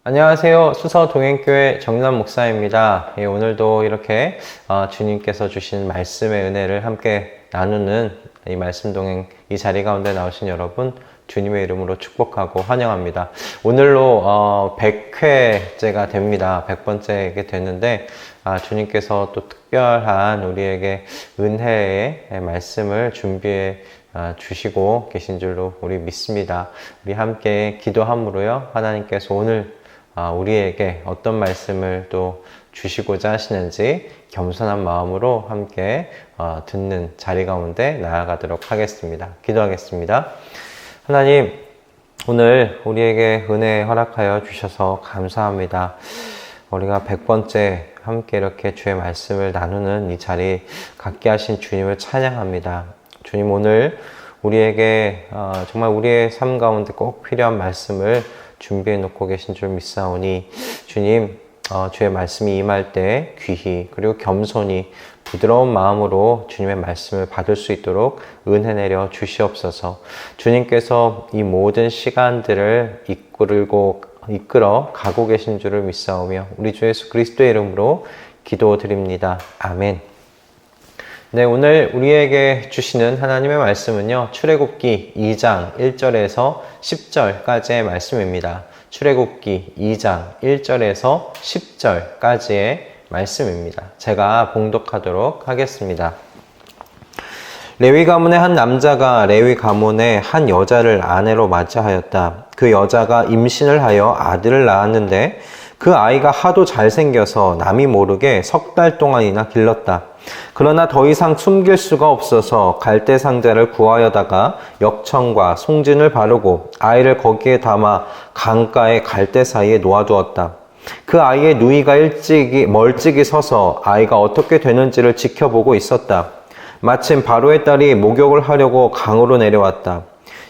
안녕하세요. 수서동행교회 정남 목사입니다. 오늘도 이렇게 주님께서 주신 말씀의 은혜를 함께 나누는 이 말씀 동행 이 자리 가운데 나오신 여러분 주님의 이름으로 축복하고 환영합니다. 오늘로 100회째가 됩니다. 100번째게 됐는데 주님께서 또 특별한 우리에게 은혜의 말씀을 준비해 주시고 계신 줄로 우리 믿습니다. 우리 함께 기도함으로요. 하나님께서 오늘 우리에게 어떤 말씀을 또 주시고자 하시는지 겸손한 마음으로 함께 듣는 자리 가운데 나아가도록 하겠습니다. 기도하겠습니다. 하나님, 오늘 우리에게 은혜 허락하여 주셔서 감사합니다. 우리가 100번째 함께 이렇게 주의 말씀을 나누는 이 자리 갖게 하신 주님을 찬양합니다. 주님, 오늘 우리에게 정말 우리의 삶 가운데 꼭 필요한 말씀을 준비해 놓고 계신 줄 믿사오니 주님, 주의 말씀이 임할 때 귀히 그리고 겸손히 부드러운 마음으로 주님의 말씀을 받을 수 있도록 은혜 내려 주시옵소서. 주님께서 이 모든 시간들을 이끌어 가고 계신 줄을 믿사오며 우리 주 예수 그리스도의 이름으로 기도드립니다. 아멘. 네, 오늘 우리에게 주시는 하나님의 말씀은요, 출애굽기 2장 1절에서 10절까지의 말씀입니다. 출애굽기 2장 1절에서 10절까지의 말씀입니다. 제가 봉독하도록 하겠습니다. 레위 가문의 한 남자가 레위 가문의 한 여자를 아내로 맞이하였다. 그 여자가 임신을 하여 아들을 낳았는데 그 아이가 하도 잘생겨서 남이 모르게 석 달 동안이나 길렀다. 그러나 더 이상 숨길 수가 없어서 갈대 상자를 구하여다가 역청과 송진을 바르고 아이를 거기에 담아 강가의 갈대 사이에 놓아두었다. 그 아이의 누이가 멀찍이 서서 아이가 어떻게 되는지를 지켜보고 있었다. 마침 바로의 딸이 목욕을 하려고 강으로 내려왔다.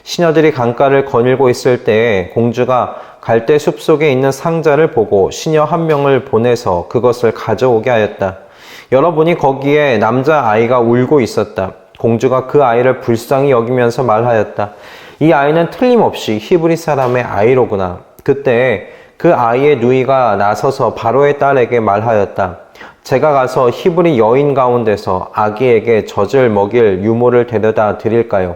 시녀들이 강가를 거닐고 있을 때에 공주가 갈대 숲 속에 있는 상자를 보고 시녀 한 명을 보내서 그것을 가져오게 하였다. 여러분이 거기에 남자아이가 울고 있었다. 공주가 그 아이를 불쌍히 여기면서 말하였다. 이 아이는 틀림없이 히브리 사람의 아이로구나. 그때 그 아이의 누이가 나서서 바로의 딸에게 말하였다. 제가 가서 히브리 여인 가운데서 아기에게 젖을 먹일 유모를 데려다 드릴까요?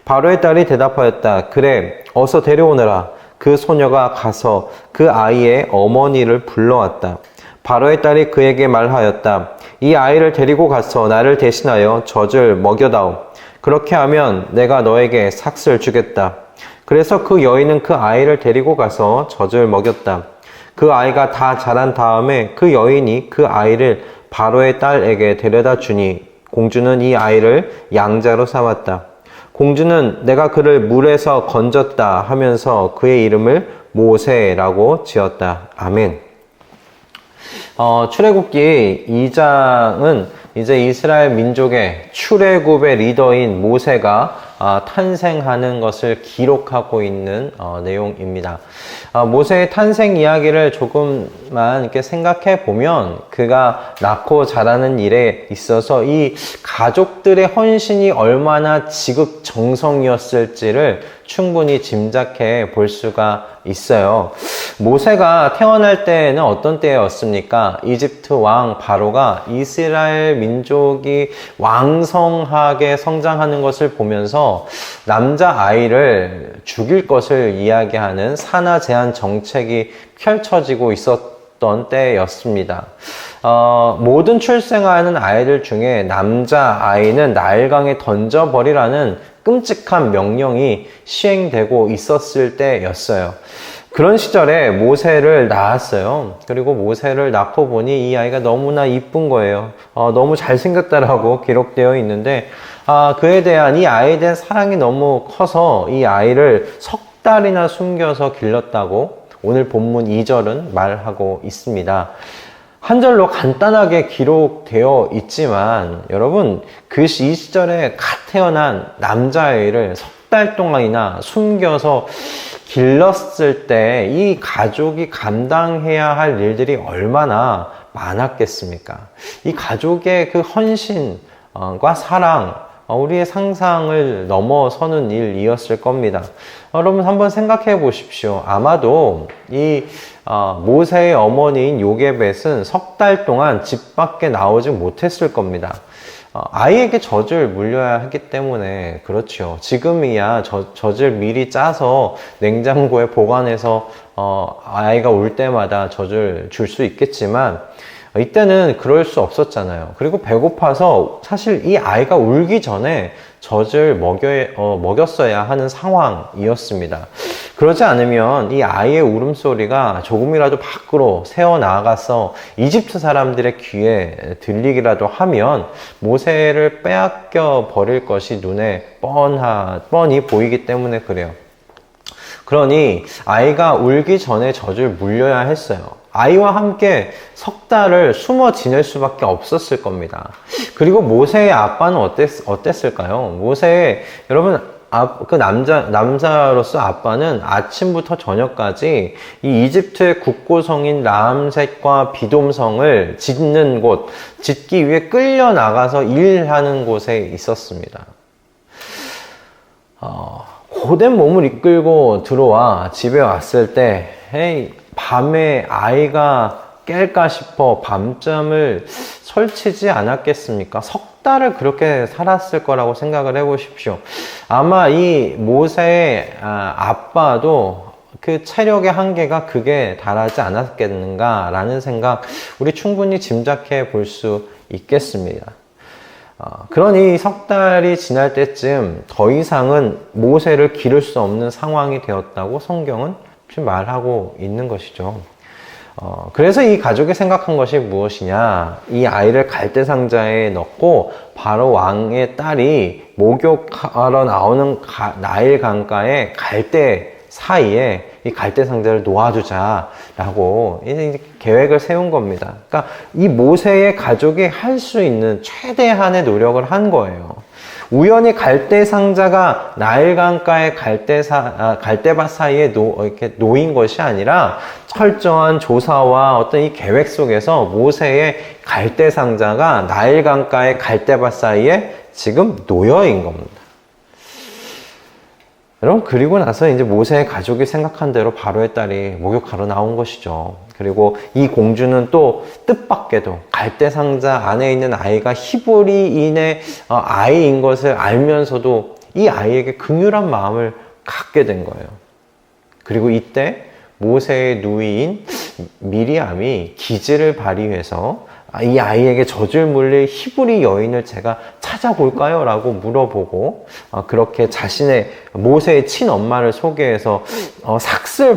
바로의 딸이 대답하였다. 그래, 어서 데려오너라. 그 소녀가 가서 그 아이의 어머니를 불러왔다. 바로의 딸이 그에게 말하였다. 이 아이를 데리고 가서 나를 대신하여 젖을 먹여다오. 그렇게 하면 내가 너에게 삭슬 주겠다. 그래서 그 여인은 그 아이를 데리고 가서 젖을 먹였다. 그 아이가 다 자란 다음에 그 여인이 그 아이를 바로의 딸에게 데려다 주니 공주는 이 아이를 양자로 삼았다. 공주는 내가 그를 물에서 건졌다 하면서 그의 이름을 모세라고 지었다. 아멘. 출애굽기 2장은 이제 이스라엘 민족의 출애굽의 리더인 모세가 탄생하는 것을 기록하고 있는 내용입니다. 모세의 탄생 이야기를 조금만 이렇게 생각해 보면 그가 낳고 자라는 일에 있어서 이 가족들의 헌신이 얼마나 지극정성이었을지를 충분히 짐작해 볼 수가 있어요. 모세가 태어날 때는 어떤 때였습니까? 이집트 왕 바로가 이스라엘 민족이 왕성하게 성장하는 것을 보면서 남자아이를 죽일 것을 이야기하는 산하 제한 정책이 펼쳐지고 있었던 때였습니다. 모든 출생하는 아이들 중에 남자아이는 나일강에 던져버리라는 끔찍한 명령이 시행되고 있었을 때였어요. 그런 시절에 모세를 낳았어요. 그리고 모세를 낳고 보니 이 아이가 너무나 이쁜 거예요. 너무 잘생겼다라고 기록되어 있는데 그에 대한 이 아이에 대한 사랑이 너무 커서 이 아이를 석 달이나 숨겨서 길렀다고 오늘 본문 2절은 말하고 있습니다. 한 절로 간단하게 기록되어 있지만 여러분 이 시절에 갓 태어난 남자아이를 석 달 동안이나 숨겨서 길렀을 때 이 가족이 감당해야 할 일들이 얼마나 많았겠습니까? 이 가족의 그 헌신과 사랑 우리의 상상을 넘어서는 일이었을 겁니다. 여러분 한번 생각해 보십시오. 아마도 이 모세의 어머니인 요게벳은 석 달 동안 집 밖에 나오지 못했을 겁니다. 아이에게 젖을 물려야 하기 때문에 그렇죠. 지금이야 젖을 미리 짜서 냉장고에 보관해서 아이가 울 때마다 젖을 줄 수 있겠지만 이때는 그럴 수 없었잖아요. 그리고 배고파서 사실 이 아이가 울기 전에 젖을 먹였어야 하는 상황이었습니다. 그러지 않으면 이 아이의 울음소리가 조금이라도 밖으로 새어나가서 이집트 사람들의 귀에 들리기라도 하면 모세를 빼앗겨 버릴 것이 눈에 뻔히 보이기 때문에 그래요. 그러니 아이가 울기 전에 젖을 물려야 했어요. 아이와 함께 석 달을 숨어 지낼 수밖에 없었을 겁니다. 그리고 모세의 아빠는 어땠을까요? 여러분, 그 남자로서 아빠는 아침부터 저녁까지 이 이집트의 국고성인 라암셋과 비돔성을 짓기 위해 끌려나가서 일하는 곳에 있었습니다. 고된 몸을 이끌고 들어와 집에 왔을 때, 밤에 아이가 깰까 싶어 밤잠을 설치지 않았겠습니까? 석 달을 그렇게 살았을 거라고 생각을 해보십시오. 아마 이 모세의 아빠도 그 체력의 한계가 극에 달하지 않았겠는가라는 생각, 우리 충분히 짐작해 볼 수 있겠습니다. 그러니 석 달이 지날 때쯤 더 이상은 모세를 기를 수 없는 상황이 되었다고 성경은 지금 말하고 있는 것이죠. 그래서 이 가족이 생각한 것이 무엇이냐? 이 아이를 갈대 상자에 넣고 바로 왕의 딸이 목욕하러 나오는 나일 강가의 갈대 사이에 이 갈대 상자를 놓아주자라고 이제 계획을 세운 겁니다. 그러니까 이 모세의 가족이 할 수 있는 최대한의 노력을 한 거예요. 우연히 갈대 상자가 나일 강가의 갈대밭 사이에 이렇게 놓인 것이 아니라 철저한 조사와 어떤 이 계획 속에서 모세의 갈대 상자가 나일 강가의 갈대밭 사이에 지금 놓여 있는 겁니다. 여러분, 그리고 나서 이제 모세의 가족이 생각한 대로 바로의 딸이 목욕하러 나온 것이죠. 그리고 이 공주는 또 뜻밖에도 갈대 상자 안에 있는 아이가 히브리인의 아이인 것을 알면서도 이 아이에게 긍휼한 마음을 갖게 된 거예요. 그리고 이때 모세의 누이인 미리암이 기지를 발휘해서 이 아이에게 젖을 물릴 히브리 여인을 제가 찾아볼까요? 라고 물어보고 그렇게 자신의 모세의 친엄마를 소개해서 삭슬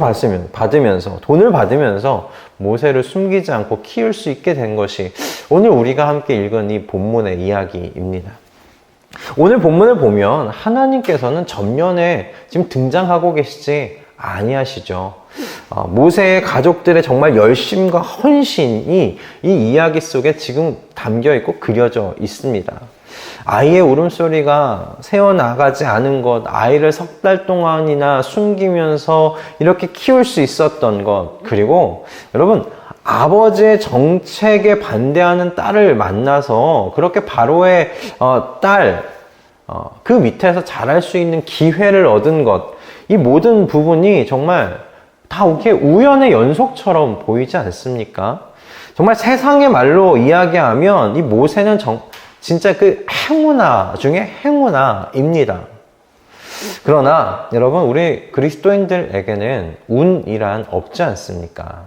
받으면서 돈을 받으면서 모세를 숨기지 않고 키울 수 있게 된 것이 오늘 우리가 함께 읽은 이 본문의 이야기입니다. 오늘 본문을 보면 하나님께서는 전면에 지금 등장하고 계시지 아니하시죠. 모세의 가족들의 정말 열심과 헌신이 이 이야기 속에 지금 담겨 있고 그려져 있습니다. 아이의 울음소리가 새어나가지 않은 것, 아이를 석 달 동안이나 숨기면서 이렇게 키울 수 있었던 것, 그리고 여러분, 아버지의 정책에 반대하는 딸을 만나서 그렇게 바로의 그 밑에서 자랄 수 있는 기회를 얻은 것, 이 모든 부분이 정말 다 이렇게 우연의 연속처럼 보이지 않습니까? 정말 세상의 말로 이야기하면 이 모세는 진짜 그 행운아 중에 행운아입니다. 그러나 여러분, 우리 그리스도인들에게는 운이란 없지 않습니까?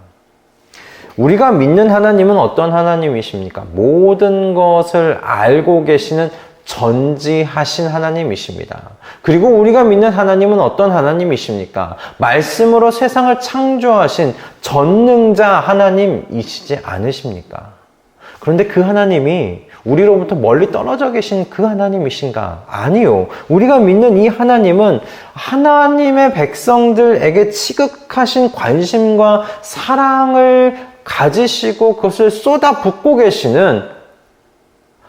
우리가 믿는 하나님은 어떤 하나님이십니까? 모든 것을 알고 계시는 전지하신 하나님이십니다. 그리고 우리가 믿는 하나님은 어떤 하나님이십니까? 말씀으로 세상을 창조하신 전능자 하나님이시지 않으십니까? 그런데 그 하나님이 우리로부터 멀리 떨어져 계신 그 하나님이신가? 아니요. 우리가 믿는 이 하나님은 하나님의 백성들에게 지극하신 관심과 사랑을 가지시고 그것을 쏟아붓고 계시는,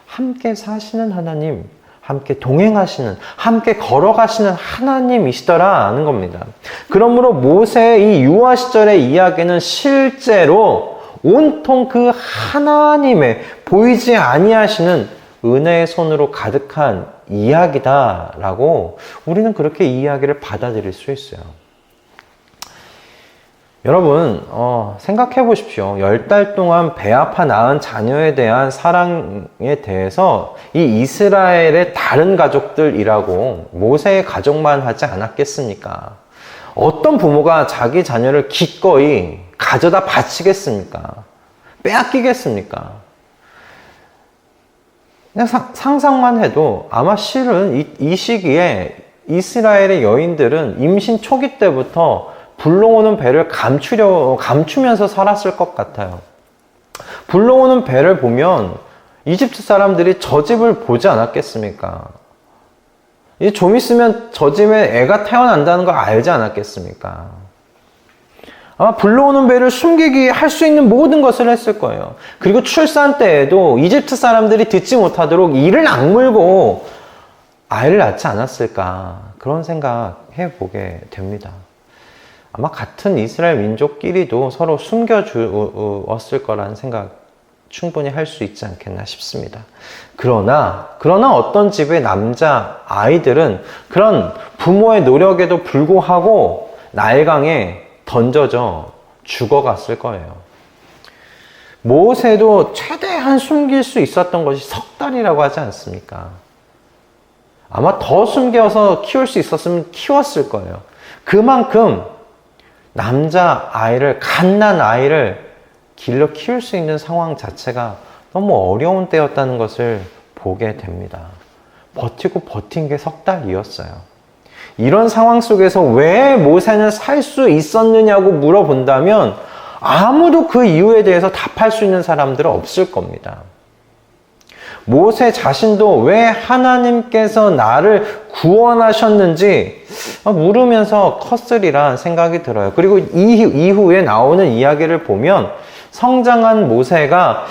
함께 사시는 하나님, 함께 동행하시는, 함께 걸어가시는 하나님이시더라는 겁니다. 그러므로 모세의 이 유아 시절의 이야기는 실제로 온통 그 하나님의 보이지 아니하시는 은혜의 손으로 가득한 이야기다라고 우리는 그렇게 이 이야기를 받아들일 수 있어요. 여러분, 생각해 보십시오. 10달 동안 배 아파 낳은 자녀에 대한 사랑에 대해서 이 이스라엘의 다른 가족들이라고 모세의 가족만 하지 않았겠습니까? 어떤 부모가 자기 자녀를 기꺼이 가져다 바치겠습니까? 빼앗기겠습니까? 그냥 상상만 해도 아마 실은 이 시기에 이스라엘의 여인들은 임신 초기 때부터 불러오는 배를 감추면서 살았을 것 같아요. 불러오는 배를 보면 이집트 사람들이 저 집을 보지 않았겠습니까? 좀 있으면 저 집에 애가 태어난다는 걸 알지 않았겠습니까? 아마 불러오는 배를 숨기기 할 수 있는 모든 것을 했을 거예요. 그리고 출산 때에도 이집트 사람들이 듣지 못하도록 이를 악물고 아이를 낳지 않았을까, 그런 생각 해보게 됩니다. 아마 같은 이스라엘 민족끼리도 서로 숨겨주었을 거라는 생각 충분히 할 수 있지 않겠나 싶습니다. 그러나 어떤 집의 남자 아이들은 그런 부모의 노력에도 불구하고 나일강에 던져져 죽어갔을 거예요. 모세도 최대한 숨길 수 있었던 것이 석 달이라고 하지 않습니까? 아마 더 숨겨서 키울 수 있었으면 키웠을 거예요. 그만큼 남자 아이를, 갓난 아이를 길러 키울 수 있는 상황 자체가 너무 어려운 때였다는 것을 보게 됩니다. 버티고 버틴 게 석 달이었어요. 이런 상황 속에서 왜 모세는 살 수 있었느냐고 물어본다면 아무도 그 이유에 대해서 답할 수 있는 사람들은 없을 겁니다. 모세 자신도 왜 하나님께서 나를 구원하셨는지 물으면서 컸으리란 생각이 들어요. 그리고 이후에 나오는 이야기를 보면 성장한 모세가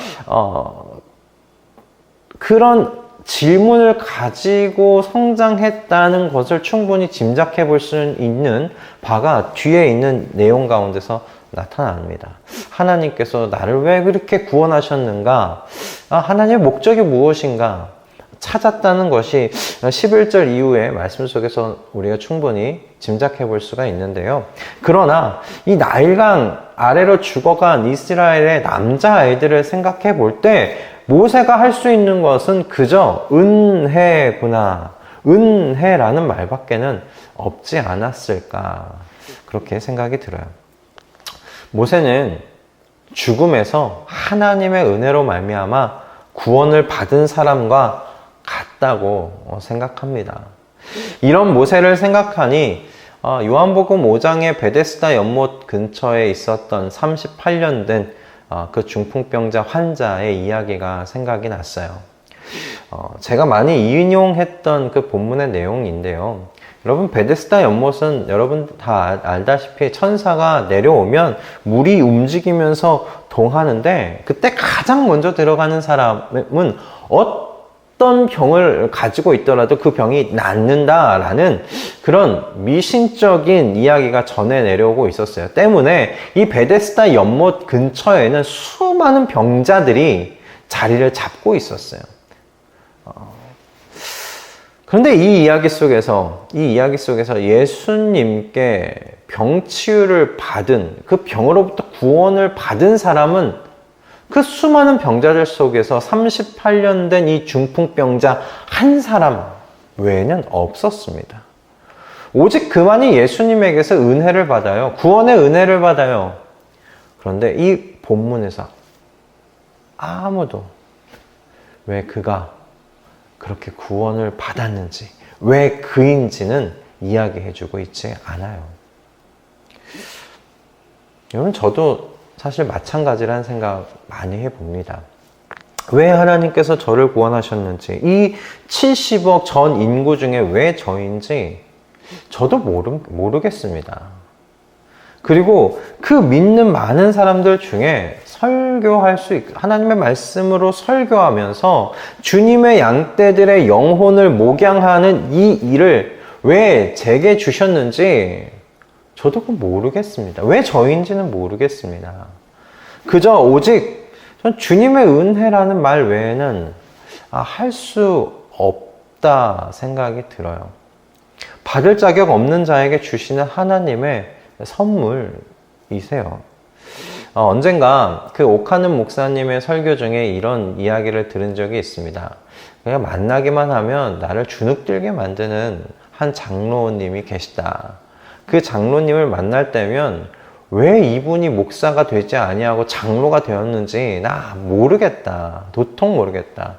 그런 질문을 가지고 성장했다는 것을 충분히 짐작해 볼 수 있는 바가 뒤에 있는 내용 가운데서 나타납니다. 하나님께서 나를 왜 그렇게 구원하셨는가? 하나님의 목적이 무엇인가? 찾았다는 것이 11절 이후의 말씀 속에서 우리가 충분히 짐작해 볼 수가 있는데요. 그러나 이 나일강 아래로 죽어간 이스라엘의 남자아이들을 생각해 볼 때 모세가 할 수 있는 것은 그저 은혜구나, 은혜라는 말밖에는 없지 않았을까, 그렇게 생각이 들어요. 모세는 죽음에서 하나님의 은혜로 말미암아 구원을 받은 사람과 같다고 생각합니다. 이런 모세를 생각하니 요한복음 5장의 베데스다 연못 근처에 있었던 38년 된 그 중풍병자 환자의 이야기가 생각이 났어요. 제가 많이 인용했던 그 본문의 내용인데요. 여러분, 베데스다 연못은 여러분 다 알다시피 천사가 내려오면 물이 움직이면서 동하는데 그때 가장 먼저 들어가는 사람은 어떤 병을 가지고 있더라도 그 병이 낫는다라는 그런 미신적인 이야기가 전해 내려오고 있었어요. 때문에 이 베데스다 연못 근처에는 수많은 병자들이 자리를 잡고 있었어요. 그런데 이 이야기 속에서 예수님께 병치유를 받은, 그 병으로부터 구원을 받은 사람은 그 수많은 병자들 속에서 38년 된 이 중풍병자 한 사람 외에는 없었습니다. 오직 그만이 예수님에게서 은혜를 받아요. 구원의 은혜를 받아요. 그런데 이 본문에서 아무도 왜 그가 그렇게 구원을 받았는지, 왜 그인지는 이야기해주고 있지 않아요. 여러분, 저도 사실 마찬가지라는 생각 많이 해봅니다. 왜 하나님께서 저를 구원하셨는지, 이 70억 전 인구 중에 왜 저인지 저도 모르겠습니다. 그리고 그 믿는 많은 사람들 중에 설교할 수 있고 하나님의 말씀으로 설교하면서 주님의 양떼들의 영혼을 목양하는 이 일을 왜 제게 주셨는지 저도 모르겠습니다. 왜 저인지는 모르겠습니다. 그저 오직 전 주님의 은혜라는 말 외에는 할 수 없다 생각이 들어요. 받을 자격 없는 자에게 주시는 하나님의 선물이세요. 언젠가 그 오카는 목사님의 설교 중에 이런 이야기를 들은 적이 있습니다. 그냥 만나기만 하면 나를 주눅들게 만드는 한 장로님이 계시다. 그 장로님을 만날 때면 왜 이분이 목사가 되지 아니하고 장로가 되었는지 나 모르겠다. 도통 모르겠다.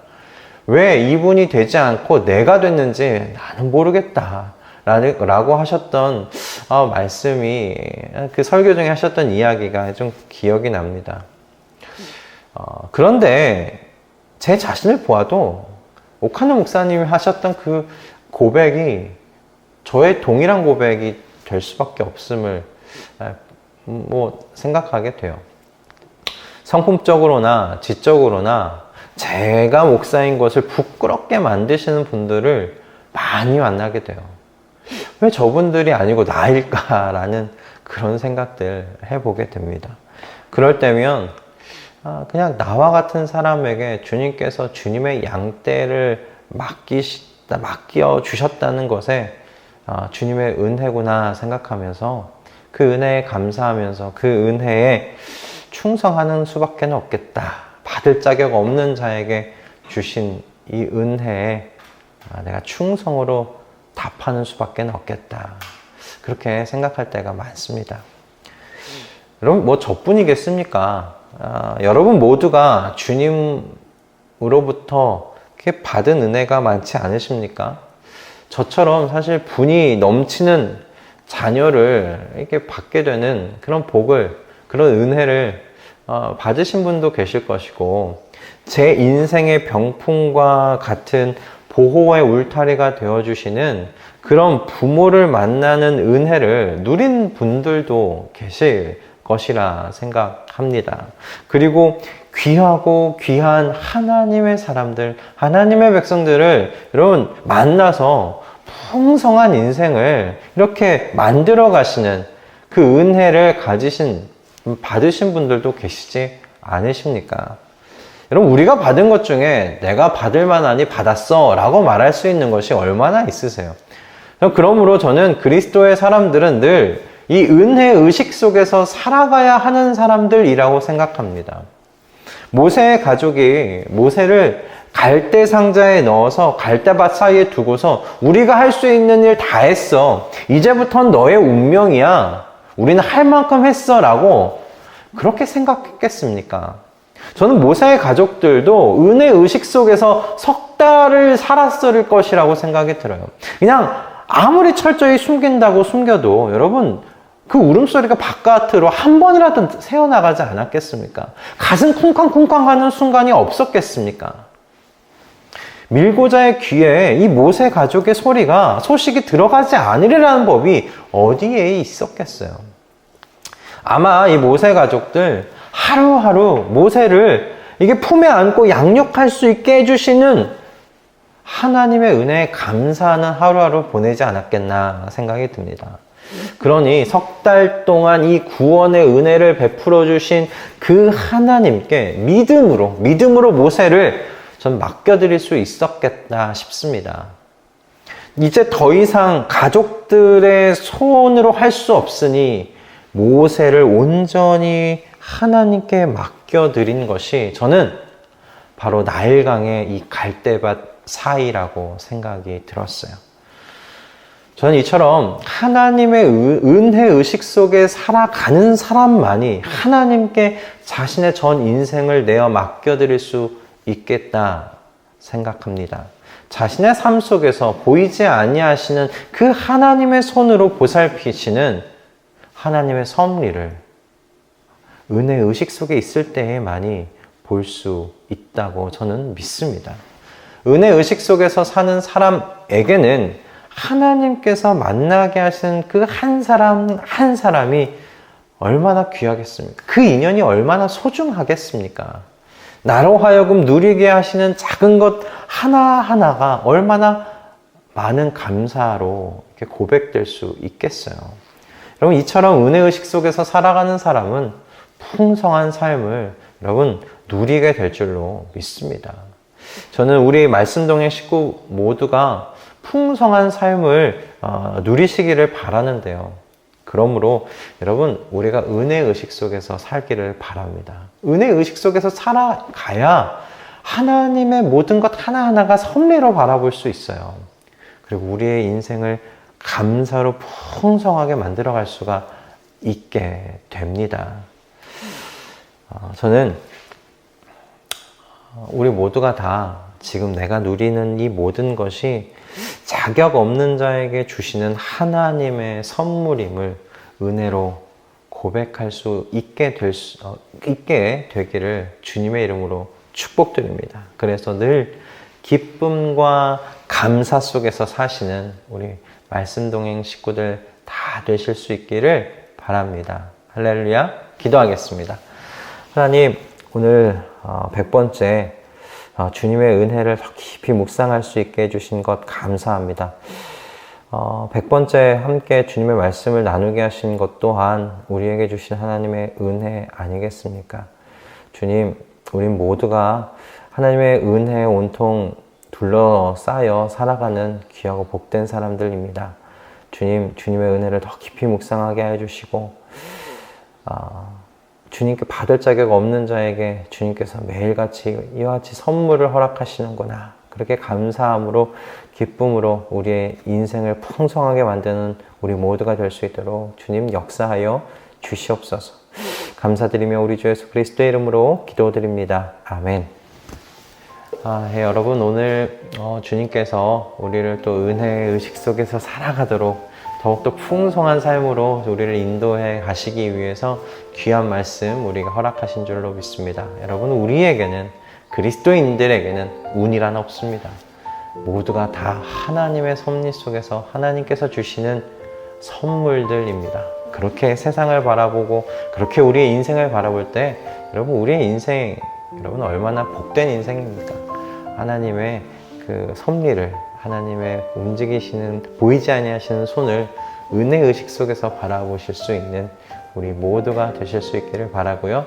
왜 이분이 되지 않고 내가 됐는지 나는 모르겠다. 라고 하셨던 말씀이, 그 설교 중에 하셨던 이야기가 좀 기억이 납니다. 그런데 제 자신을 보아도 오카노 목사님이 하셨던 그 고백이 저의 동일한 고백이 될 수밖에 없음을 생각하게 돼요. 성품적으로나 지적으로나 제가 목사인 것을 부끄럽게 만드시는 분들을 많이 만나게 돼요. 왜 저분들이 아니고 나일까라는 그런 생각들 해보게 됩니다. 그럴 때면 그냥 나와 같은 사람에게 주님께서 주님의 양떼를 맡겨 주셨다는 것에 주님의 은혜구나 생각하면서 그 은혜에 감사하면서 그 은혜에 충성하는 수밖에 없겠다. 받을 자격 없는 자에게 주신 이 은혜에 내가 충성으로 답하는 수밖에 없겠다. 그렇게 생각할 때가 많습니다. 여러분, 저뿐이겠습니까? 여러분 모두가 주님으로부터 이렇게 받은 은혜가 많지 않으십니까? 저처럼 사실 분이 넘치는 자녀를 이렇게 받게 되는 그런 복을, 그런 은혜를 받으신 분도 계실 것이고, 제 인생의 병풍과 같은 보호의 울타리가 되어주시는 그런 부모를 만나는 은혜를 누린 분들도 계실 것이라 생각합니다. 그리고 귀하고 귀한 하나님의 사람들, 하나님의 백성들을 여러분 만나서 풍성한 인생을 이렇게 만들어 가시는 그 은혜를 받으신 분들도 계시지 않으십니까? 여러분, 우리가 받은 것 중에 내가 받을 만하니 받았어 라고 말할 수 있는 것이 얼마나 있으세요? 그러므로 저는 그리스도의 사람들은 늘 이 은혜 의식 속에서 살아가야 하는 사람들이라고 생각합니다. 모세의 가족이 모세를 갈대 상자에 넣어서 갈대밭 사이에 두고서 우리가 할 수 있는 일 다 했어. 이제부터는 너의 운명이야. 우리는 할 만큼 했어 라고 그렇게 생각했겠습니까? 저는 모세의 가족들도 은혜 의식 속에서 석 달을 살았을 것이라고 생각이 들어요. 그냥 아무리 철저히 숨긴다고 숨겨도 여러분 그 울음소리가 바깥으로 한 번이라도 새어나가지 않았겠습니까? 가슴 쿵쾅쿵쾅 하는 순간이 없었겠습니까? 밀고자의 귀에 이 모세 가족의 소식이 들어가지 않으리라는 법이 어디에 있었겠어요? 아마 이 모세 가족들 하루하루 모세를 이게 품에 안고 양육할 수 있게 해주시는 하나님의 은혜에 감사하는 하루하루 보내지 않았겠나 생각이 듭니다. 그러니 석 달 동안 이 구원의 은혜를 베풀어 주신 그 하나님께 믿음으로 모세를 전 맡겨드릴 수 있었겠다 싶습니다. 이제 더 이상 가족들의 손으로 할 수 없으니 모세를 온전히 하나님께 맡겨드린 것이 저는 바로 나일강의 이 갈대밭 사이라고 생각이 들었어요. 저는 이처럼 하나님의 은혜 의식 속에 살아가는 사람만이 하나님께 자신의 전 인생을 내어 맡겨드릴 수 있겠다 생각합니다. 자신의 삶 속에서 보이지 아니하시는 그 하나님의 손으로 보살피시는 하나님의 섭리를 은혜 의식 속에 있을 때에만이 볼 수 있다고 저는 믿습니다. 은혜 의식 속에서 사는 사람에게는 하나님께서 만나게 하신 그 한 사람이 얼마나 귀하겠습니까? 그 인연이 얼마나 소중하겠습니까? 나로 하여금 누리게 하시는 작은 것 하나하나가 얼마나 많은 감사로 이렇게 고백될 수 있겠어요. 여러분, 이처럼 은혜의식 속에서 살아가는 사람은 풍성한 삶을 여러분 누리게 될 줄로 믿습니다. 저는 우리 말씀동행 식구 모두가 풍성한 삶을 누리시기를 바라는데요. 그러므로 여러분, 우리가 은혜 의식 속에서 살기를 바랍니다. 은혜 의식 속에서 살아가야 하나님의 모든 것 하나하나가 섭리로 바라볼 수 있어요. 그리고 우리의 인생을 감사로 풍성하게 만들어갈 수가 있게 됩니다. 저는 우리 모두가 다 지금 내가 누리는 이 모든 것이 자격 없는 자에게 주시는 하나님의 선물임을 은혜로 고백할 수 있게 되기를 주님의 이름으로 축복드립니다. 그래서 늘 기쁨과 감사 속에서 사시는 우리 말씀동행 식구들 다 되실 수 있기를 바랍니다. 할렐루야. 기도하겠습니다. 하나님, 오늘 100번째 주님의 은혜를 더 깊이 묵상할 수 있게 해주신 것 감사합니다. 100번째 함께 주님의 말씀을 나누게 하신 것 또한 우리에게 주신 하나님의 은혜 아니겠습니까? 주님, 우린 모두가 하나님의 은혜에 온통 둘러싸여 살아가는 귀하고 복된 사람들입니다. 주님, 주님의 은혜를 더 깊이 묵상하게 해주시고 주님께 받을 자격 없는 자에게 주님께서 매일같이 이와 같이 선물을 허락하시는구나. 그렇게 감사함으로 기쁨으로 우리의 인생을 풍성하게 만드는 우리 모두가 될 수 있도록 주님 역사하여 주시옵소서. 감사드리며 우리 주 예수 그리스도의 이름으로 기도드립니다. 아멘. 여러분, 오늘 주님께서 우리를 또 은혜의 의식 속에서 살아가도록 더욱더 풍성한 삶으로 우리를 인도해 가시기 위해서 귀한 말씀 우리가 허락하신 줄로 믿습니다. 여러분, 우리에게는, 그리스도인들에게는 운이란 없습니다. 모두가 다 하나님의 섭리 속에서 하나님께서 주시는 선물들입니다. 그렇게 세상을 바라보고 그렇게 우리의 인생을 바라볼 때 여러분, 우리의 인생, 여러분 얼마나 복된 인생입니까? 하나님의 그 섭리를, 하나님의 움직이시는 보이지 아니하시는 손을 은혜 의식 속에서 바라보실 수 있는 우리 모두가 되실 수 있기를 바라고요.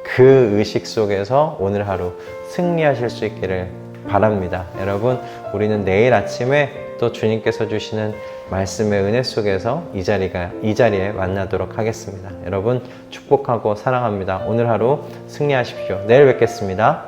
그 의식 속에서 오늘 하루 승리하실 수 있기를 바랍니다. 여러분, 우리는 내일 아침에 또 주님께서 주시는 말씀의 은혜 속에서 이 자리에 만나도록 하겠습니다. 여러분, 축복하고 사랑합니다. 오늘 하루 승리하십시오. 내일 뵙겠습니다.